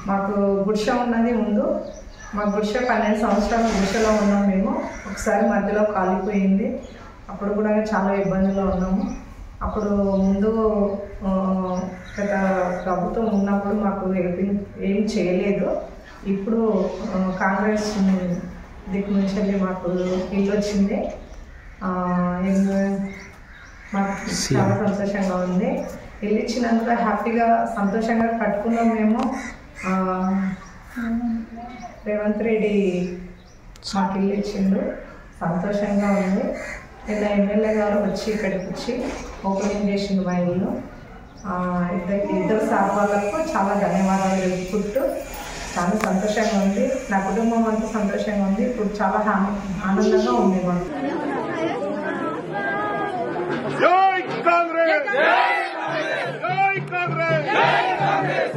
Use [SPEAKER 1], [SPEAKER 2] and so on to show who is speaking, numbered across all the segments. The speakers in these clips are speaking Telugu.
[SPEAKER 1] మాకు గుడిసె ఉన్నది ముందు. మా గుడిసె 12 సంవత్సరాలు గుడిసెలో ఉన్నాం మేము. ఒకసారి మధ్యలో కాలిపోయింది. అప్పుడు కూడా చాలా ఇబ్బందుల్లో ఉన్నాము. అప్పుడు ముందు గత ప్రభుత్వం ఉన్నప్పుడు మాకు ఏం చేయలేదు. ఇప్పుడు కాంగ్రెస్ దిక్కు నుంచి వెళ్ళి మాకు ఇల్లు వచ్చింది. మాకు చాలా సంతోషంగా ఉంది. ఇల్లు ఇచ్చినందుకు హ్యాపీగా సంతోషంగా కట్టుకున్నాం మేము. రేవంత్ రెడ్డి మాకు ఇల్లు ఇచ్చిండు, సంతోషంగా ఉంది. నిన్న ఎమ్మెల్యే గారు వచ్చి ఇక్కడికి వచ్చి ఓపెనింగ్ చేసిండు మా ఇల్లు. ఇద్దరు సార్ వాళ్ళకు చాలా ధన్యవాదాలు తెలుపుకుంటూ చాలా సంతోషంగా ఉంది. నా కుటుంబం అంతా సంతోషంగా ఉంది. ఇప్పుడు చాలా ఆనందంగా ఉంది మాకు.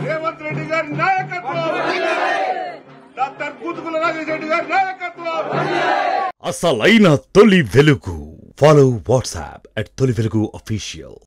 [SPEAKER 2] రేవంత్ రెడ్డి గారి నాయకత్వం, డాక్టర్ కూతుకుల రాజేష్ రెడ్డి గారి నాయకత్వం.
[SPEAKER 3] అసలైన తొలి వెలుగు. ఫాలో వాట్సాప్ @తొలి వెలుగు official.